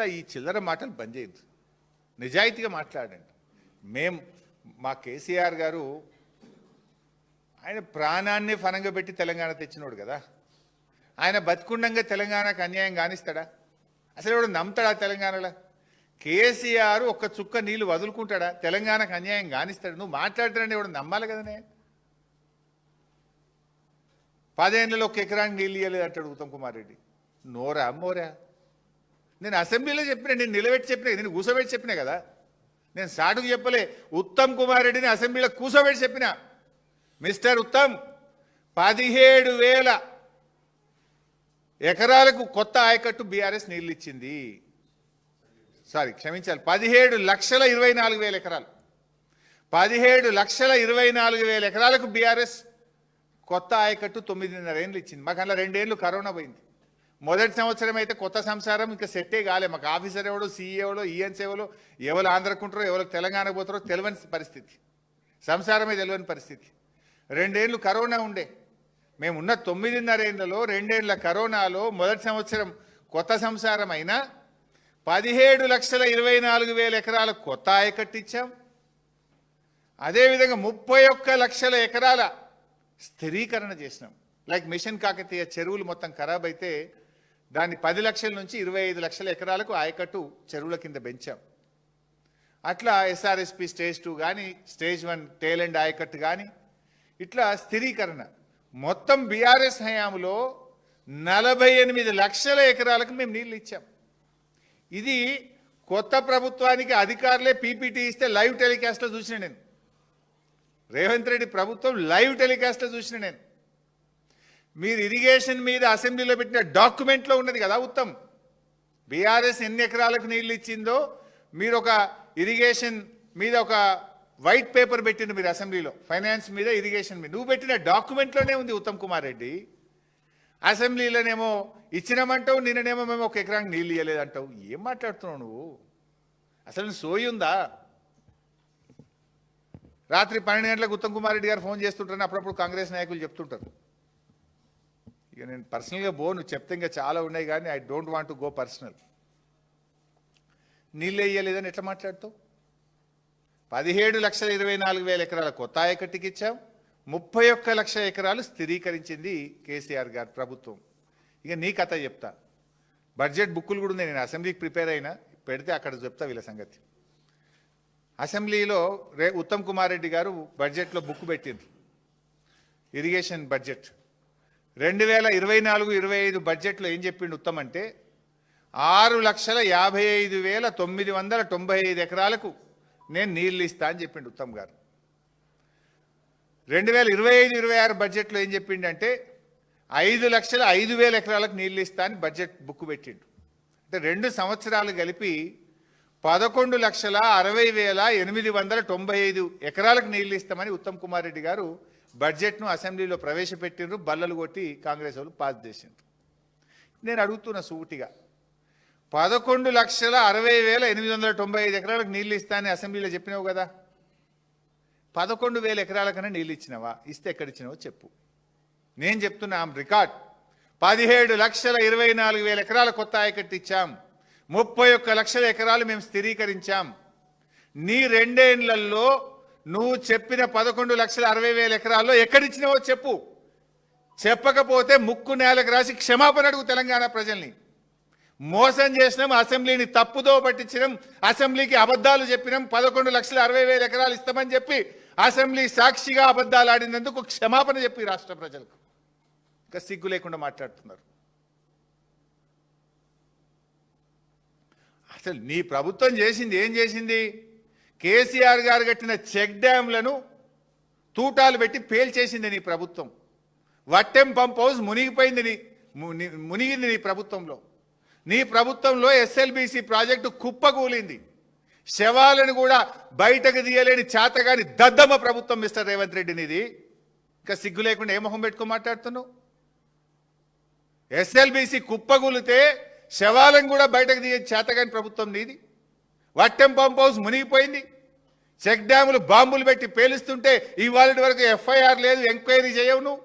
ఇట్లా ఈ చిల్లర మాటలు బంద్ చేయొద్దు, నిజాయితీగా మాట్లాడండి. మా కేసీఆర్ గారు ఆయన ప్రాణాన్ని ఫనంగా పెట్టి తెలంగాణ తెచ్చినోడు కదా. ఆయన బతికుండంగా తెలంగాణకు అన్యాయం కానిస్తాడా? అసలు ఎవడు నమ్ముతాడా తెలంగాణలో? కేసీఆర్ ఒక్క చుక్క నీళ్లు వదులుకుంటాడా? తెలంగాణకు అన్యాయం కానిస్తాడు? నువ్వు మాట్లాడుతాడని ఎవడు నమ్మాలి కదనే. 10 ఏళ్ళలో 1 ఎకరానికి నీళ్ళు ఇవ్వలేదు అంటాడు ఉత్తమ్ కుమార్ రెడ్డి. నోరా మోరా? నేను అసెంబ్లీలో చెప్పినా, నేను నిలబెట్టి చెప్పినా, నేను కూసోబెట్టి చెప్పినా కదా. నేను సాటుకు చెప్పలే. ఉత్తమ్ కుమార్ రెడ్డిని అసెంబ్లీలో కూసోబెట్టి చెప్పిన, మిస్టర్ ఉత్తమ్ 17,000 ఎకరాలకు కొత్త ఆయకట్టు బీఆర్ఎస్ నీళ్ళు ఇచ్చింది. సారీ క్షమించాలి, 17,24,000 ఎకరాలు. 17,24,000 ఎకరాలకు బీఆర్ఎస్ కొత్త ఆయకట్టు 9.5 ఏళ్ళు ఇచ్చింది. మాకు అలా 2 ఏళ్ళు కరోనా పోయింది. మొదటి సంవత్సరం అయితే కొత్త సంసారం ఇంకా సెట్టే కాలే. మాకు ఆఫీసర్ ఎవడో, సీఏవడో, ఈఎన్స్ ఎవరు ఆంధ్రకుంటారో, ఎవరు తెలంగాణ పోతారో తెలియని పరిస్థితి, సంసారమే తెలియని పరిస్థితి. 2 ఏళ్ళు కరోనా ఉండే. మేమున్న 9.5 ఏళ్లలో 2 ఏళ్ల కరోనాలో మొదటి సంవత్సరం కొత్త సంసారం అయినా 17,24,000 ఎకరాల కొత్త ఆయకట్టు ఇచ్చాం. అదేవిధంగా 31 లక్షల ఎకరాల స్థిరీకరణ చేసినాం. లైక్ మిషన్ కాకతీయ చెరువులు మొత్తం ఖరాబ్ అయితే దాన్ని 10 లక్షల నుంచి 25 లక్షల ఎకరాలకు ఆయకట్టు చెరువుల కింద పెంచాం. అట్లా ఎస్ఆర్ఎస్పి స్టేజ్ 2 కానీ, స్టేజ్ 1 టేల్ అండ్ ఆయకట్టు కానీ, ఇట్లా స్థిరీకరణ మొత్తం బీఆర్ఎస్ హయాంలో 48 లక్షల ఎకరాలకు మేము నీళ్ళు ఇచ్చాం. ఇది కొత్త ప్రభుత్వానికి అధికారులే పీపీటీ ఇస్తే లైవ్ టెలికాస్ట్లో చూసిన నేను. రేవంత్ రెడ్డి ప్రభుత్వం లైవ్ టెలికాస్ట్లో చూసిన నేను. మీరు ఇరిగేషన్ మీద అసెంబ్లీలో పెట్టిన డాక్యుమెంట్లో ఉన్నది కదా ఉత్తమ్, బీఆర్ఎస్ ఎన్ని ఎకరాలకు నీళ్ళు ఇచ్చిందో మీరు ఒక ఇరిగేషన్ మీద ఒక వైట్ పేపర్ పెట్టింది మీరు అసెంబ్లీలో, ఫైనాన్స్ మీద, ఇరిగేషన్ మీద. నువ్వు పెట్టిన డాక్యుమెంట్లోనే ఉంది ఉత్తమ్ కుమార్ రెడ్డి. అసెంబ్లీలోనేమో ఇచ్చినామంటావు, నిన్ననేమో మేము 1 ఎకరానికి నీళ్ళు ఇవ్వలేదంటావు. ఏం మాట్లాడుతున్నావు నువ్వు? అసలు సోయి ఉందా? రాత్రి 12 గంటలకు ఉత్తమ్ కుమార్ రెడ్డి గారు ఫోన్ చేస్తుంటారని అప్పుడప్పుడు కాంగ్రెస్ నాయకులు చెప్తుంటారు. ఇక నేను పర్సనల్గా నువ్వు చెప్తే ఇంకా చాలా ఉన్నాయి కానీ I don't want to go personal. నీళ్ళు వేయలేదని ఎట్లా మాట్లాడుతావు? 17,24,000 ఎకరాల కొత్త ఆయకట్టుకి ఇచ్చాం. 31 లక్షల ఎకరాలు స్థిరీకరించింది కేసీఆర్ గారి ప్రభుత్వం. ఇక నీ కథ చెప్తా. బడ్జెట్ బుక్కులు కూడా ఉన్నాయి, నేను అసెంబ్లీకి ప్రిపేర్ అయినా, పెడితే అక్కడ చెప్తా వీళ్ళ సంగతి. అసెంబ్లీలో ఉత్తమ్ కుమార్ రెడ్డి గారు బడ్జెట్లో బుక్ పెట్టిండ్రు, ఇరిగేషన్ బడ్జెట్. 2024-25 బడ్జెట్లో ఏం చెప్పిండు ఉత్తమ్ అంటే 6,55,995 ఎకరాలకు నేను నీళ్ళు ఇస్తా అని చెప్పిండు ఉత్తమ్ గారు. 2025-26 బడ్జెట్లో ఏం చెప్పిండంటే 5,05,000 ఎకరాలకు నీళ్ళు ఇస్తా అని బడ్జెట్ బుక్ పెట్టిండు. అంటే 2 సంవత్సరాలు కలిపి 11,60,895 ఎకరాలకు నీళ్ళు ఇస్తామని ఉత్తమ్ కుమార్ రెడ్డి గారు బడ్జెట్ను అసెంబ్లీలో ప్రవేశపెట్టిండ్రు. బల్లలు కొట్టి కాంగ్రెస్ వాళ్ళు పాస్ చేసిండ్రు. నేను అడుగుతున్న సూటిగా, 11,60,895 ఎకరాలకు నీళ్ళు ఇస్తా అని అసెంబ్లీలో చెప్పినావు కదా, 11,000 ఎకరాలకన్నా నీళ్ళు ఇచ్చినావా? ఇస్తే ఎక్కడిచ్చినావో చెప్పు. నేను చెప్తున్నా రికార్డ్, 17,24,000 ఎకరాల కొత్త ఆయకట్టు ఇచ్చాం. 31 లక్షల ఎకరాలు మేము స్థిరీకరించాం. నీ 2 ఏళ్లలో నువ్వు చెప్పిన 11,60,000 ఎకరాల్లో ఎక్కడిచ్చినావో చెప్పు. చెప్పకపోతే ముక్కు నేలకు రాసి క్షమాపణ అడుగు తెలంగాణ ప్రజల్ని. మోసం చేసినాం, అసెంబ్లీని తప్పుదో పట్టించినాం, అసెంబ్లీకి అబద్ధాలు చెప్పినాం, 11,60,000 ఎకరాలు ఇస్తామని చెప్పి అసెంబ్లీ సాక్షిగా అబద్ధాలు ఆడినందుకు క్షమాపణ చెప్పి రాష్ట్ర ప్రజలకు. ఇంకా సిగ్గు లేకుండా మాట్లాడుతున్నారు. అసలు నీ ప్రభుత్వం చేసింది ఏం చేసింది? కేసీఆర్ గారు కట్టిన చెక్ డ్యాంలను తూటాలు పెట్టి పేల్చేసింది నీ ప్రభుత్వం. వట్టెం పంప్ హౌస్ మునిగింది నీ ప్రభుత్వంలో. నీ ప్రభుత్వంలో ఎస్ఎల్బీసీ ప్రాజెక్టు కుప్పకూలింది. శవాలను కూడా బయటకు తీయలేని చేతగాని దద్దమ్మ ప్రభుత్వం మిస్టర్ రేవంత్ రెడ్డి నీది. ఇంకా సిగ్గు లేకుండా ఏ మొహం పెట్టుకో మాట్లాడుతున్నావు? ఎస్ఎల్బీసీ కుప్పకూలితే శవాలను కూడా బయటకు తీయ చేతగాని ప్రభుత్వం నీది. వట్టెం పంప్ హౌస్ మునిగిపోయింది. చెక్ డ్యాములు బాంబులు పెట్టి పేలుస్తుంటే ఇవాళ వరకు ఎఫ్ఐఆర్ లేదు, ఎంక్వైరీ చేయవు నువ్వు.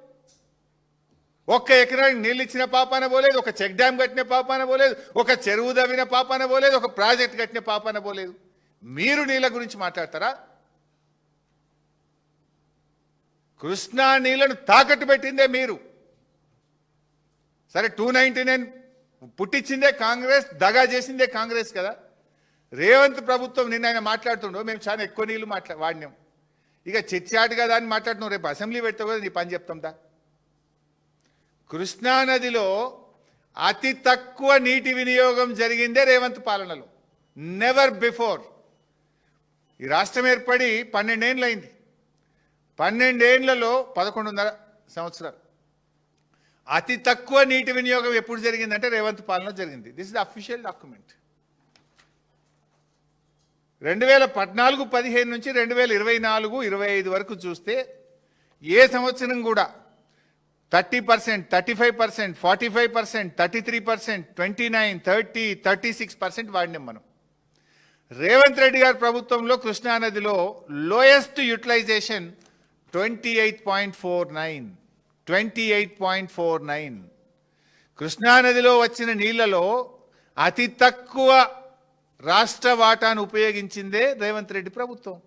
ఒక్క ఎకరానికి నీళ్ళు ఇచ్చిన పాపాన పోలేదు, ఒక చెక్ డ్యామ్ కట్టిన పాపాన పోలేదు, ఒక చెరువు దవ్విన పాపాన పోలేదు, ఒక ప్రాజెక్ట్ కట్టిన పాపాన పోలేదు. మీరు నీళ్ళ గురించి మాట్లాడతారా? కృష్ణా నీళ్లను తాకట్టు పెట్టిందే మీరు. సరే 299 పుట్టించిందే కాంగ్రెస్, దగా చేసిందే కాంగ్రెస్ కదా. రేవంత్ ప్రభుత్వం నిన్న ఆయన మాట్లాడుతుండో మేము చాలా ఎక్కువ నీళ్లు వాడినాం, ఇక చిచ్చాటు కదా అని మాట్లాడుతున్నాం. రేపు అసెంబ్లీ పెడతావు కదా నీ పని చెప్తాందా? కృష్ణా నదిలో అతి తక్కువ నీటి వినియోగం జరిగిందే రేవంత్ పాలనలో, నెవర్ బిఫోర్. ఈ రాష్ట్రం ఏర్పడి 12 ఏళ్ళు అయింది. 12 ఏళ్లలో 11.5 సంవత్సరాలు అతి తక్కువ నీటి వినియోగం ఎప్పుడు జరిగిందంటే రేవంత్ పాలన జరిగింది. This is the official document. 2014-15 నుంచి 2024-25 వరకు చూస్తే ఏ సంవత్సరం కూడా 30%, 35%, 45%, 33%, 29%, 30%, 36% వాడినాం మనం. రేవంత్ రెడ్డి గారి ప్రభుత్వంలో కృష్ణానదిలో లోయెస్ట్ యూటిలైజేషన్ 28.49. 28.49. కృష్ణానదిలో వచ్చిన నీళ్లలో అతి తక్కువ రాష్ట్ర వాటాను ఉపయోగించిందే రేవంత్ రెడ్డి ప్రభుత్వం.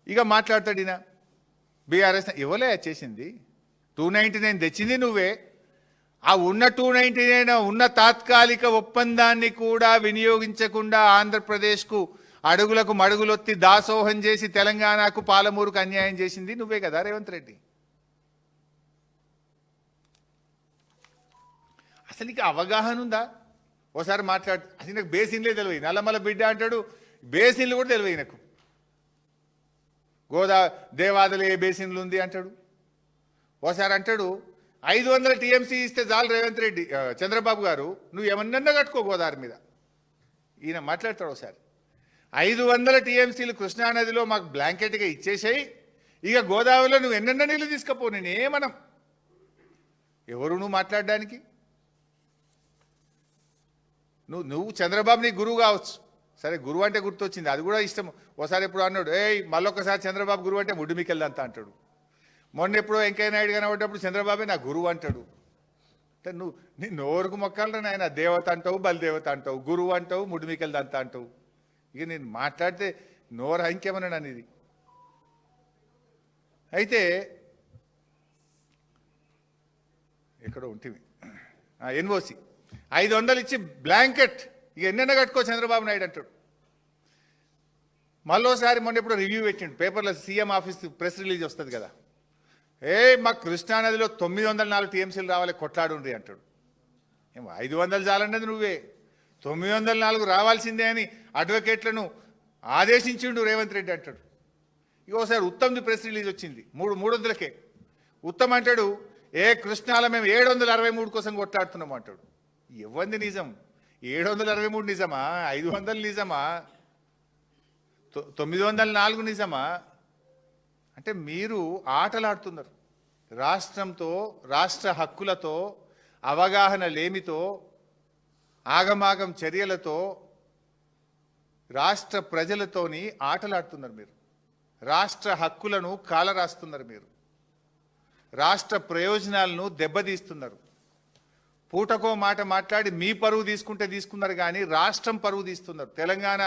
ఇక మాట్లాడతాడు ఈయన బీఆర్ఎస్ ఇవ్వలే చేసింది, 299 తెచ్చింది నువ్వే. ఆ ఉన్న 299 ఉన్న తాత్కాలిక ఒప్పందాన్ని కూడా వినియోగించకుండా ఆంధ్రప్రదేశ్కు అడుగులకు మడుగులొత్తి దాసోహం చేసి తెలంగాణకు పాలమూరుకు అన్యాయం చేసింది నువ్వే కదా రేవంత్ రెడ్డి. అసలు నీకు అవగాహన ఉందా? ఓసారి మాట్లాడు. అసలు నాకు బేసిన్లే తెలియదు, నల్లమల బిడ్డ అంటాడు, బేసిన్లు కూడా తెలియదు నాకు. దేవాదలు ఏ బేసిన్లు ఉంది అంటాడు. ఓసారి అంటాడు 500 టీఎంసీ ఇస్తే చాలు రేవంత్ రెడ్డి చంద్రబాబు గారు, నువ్వు ఏమన్నా కట్టుకో గోదావరి మీద. ఈయన మాట్లాడతాడు ఒకసారి 500 టీఎంసీలు కృష్ణానదిలో మాకు బ్లాంకెట్గా ఇచ్చేసాయి, ఇక గోదావరిలో నువ్వు ఎన్నెన్న నీళ్ళు తీసుకపో, నేనేమనం. ఎవరు నువ్వు మాట్లాడడానికి? నువ్వు చంద్రబాబు నీ గురువు కావచ్చు, సరే గురువు అంటే గుర్తొచ్చింది, అది కూడా ఇష్టం. ఒకసారి ఎప్పుడు అన్నాడు, మళ్ళొకసారి చంద్రబాబు గురువు అంటే ముడ్డు మీకెళ్దంతా అంటాడు. మొన్న ఎప్పుడో వెంకయ్య నాయుడు కనబడ్డప్పుడు చంద్రబాబే నా గురువు అంటాడు. అంటే నువ్వు నీ నోరుకు మొక్కాలరా నాయన, దేవత అంటావు, బలిదేవత అంటావు, గురువు అంటావు, ముడ్డు మీకెళ్దంతా అంటావు. ఇక నేను మాట్లాడితే నోరు ఇంకేమన్నాను అనేది. అయితే ఎక్కడో ఉంటుంది ఎన్ఓసి 500 ఇచ్చి బ్లాంకెట్ ఇక ఎన్నెన్న కట్టుకో చంద్రబాబు నాయుడు అంటాడు. మళ్ళోసారి మొన్న ఎప్పుడు రివ్యూ పెట్టిండు పేపర్లో, సీఎం ఆఫీస్ ప్రెస్ రిలీజ్ వస్తుంది కదా, మాకు కృష్ణానదిలో 904 టీఎంసీలు రావాలి కొట్లాడుండ్రి అంటాడు. 500 చాలన్నది నువ్వే, 904 రావాల్సిందే అని అడ్వకేట్లను ఆదేశించిండు రేవంత్ రెడ్డి అంటాడు. ఇంకోసారి ఉత్తమ్ది ప్రెస్ రిలీజ్ వచ్చింది 300కే. ఉత్తమ్ అంటాడు కృష్ణాలో మేము 763 కోసం కొట్లాడుతున్నాం అంటాడు. ఇవ్వంది నిజం, 763 నిజమా, 500 నిజమా, 904 నిజమా? అంటే మీరు ఆటలాడుతున్నారు రాష్ట్రంతో, రాష్ట్ర హక్కులతో, అవగాహన లేమితో, ఆగమాగం చర్యలతో, రాష్ట్ర ప్రజలతోని ఆటలాడుతున్నారు మీరు. రాష్ట్ర హక్కులను కాలరాస్తున్నారు మీరు, రాష్ట్ర ప్రయోజనాలను దెబ్బతీస్తున్నారు. పూటకో మాట మాట్లాడి మీ పరువు తీసుకున్నారు కానీ రాష్ట్రం పరువు తీస్తున్నారు. తెలంగాణ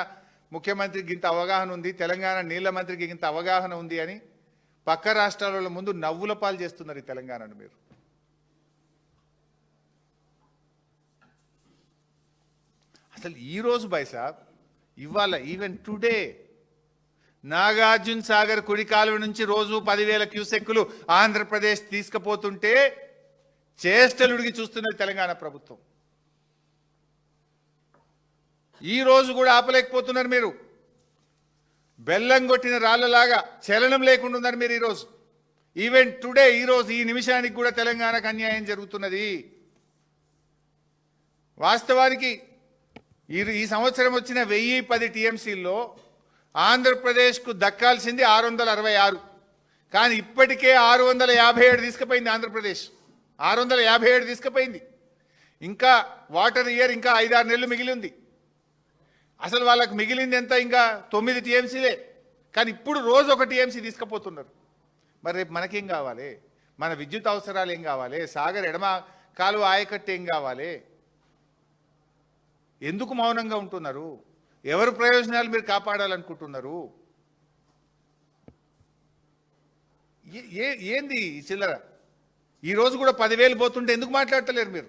ముఖ్యమంత్రికి ఇంత అవగాహన ఉంది, తెలంగాణ నీళ్ల మంత్రికి ఇంత అవగాహన ఉంది అని పక్క రాష్ట్రాల ముందు నవ్వుల పాలు చేస్తున్నారు ఈ తెలంగాణను మీరు. అసలు ఈరోజు బైసాబ్ ఇవాళ ఈవెన్ టుడే నాగార్జున సాగర్ కుడి కాలువ నుంచి రోజు 10,000 క్యూసెక్కులు ఆంధ్రప్రదేశ్ తీసుకుపోతుంటే చేష్టలుడికి చూస్తున్నది తెలంగాణ ప్రభుత్వం. ఈ రోజు కూడా ఆపలేకపోతున్నారు మీరు. బెల్లం కొట్టిన రాళ్లలాగా చలనం లేకుండా ఉన్నారు మీరు ఈరోజు. ఈవెన్ టుడే ఈరోజు ఈ నిమిషానికి కూడా తెలంగాణకు అన్యాయం జరుగుతున్నది. వాస్తవానికి ఈ సంవత్సరం వచ్చిన 1010 టీఎంసీల్లో ఆంధ్రప్రదేశ్కు దక్కాల్సింది 666, కానీ ఇప్పటికే 657 తీసుకుపోయింది ఆంధ్రప్రదేశ్. 657 తీసుకుపోయింది. ఇంకా వాటర్ ఇయర్ ఇంకా 5-6 నెలలు మిగిలి ఉంది. అసలు వాళ్ళకు మిగిలింది ఎంత? ఇంకా 9 టీఎంసీలే. కానీ ఇప్పుడు రోజు 1 టీఎంసీ తీసుకుపోతున్నారు. మరి రేపు మనకేం కావాలి? మన విద్యుత్ అవసరాలు ఏం కావాలి, సాగర్ ఎడమ కాలువ ఆయకట్టు ఏం కావాలి, ఎందుకు మౌనంగా ఉంటున్నారు, ఎవరి ప్రయోజనాలు మీరు కాపాడాలనుకుంటున్నారు, ఏంది ఈ చిల్లర? ఈ రోజు కూడా 10,000 పోతుంటే ఎందుకు మాట్లాడతలేరు మీరు?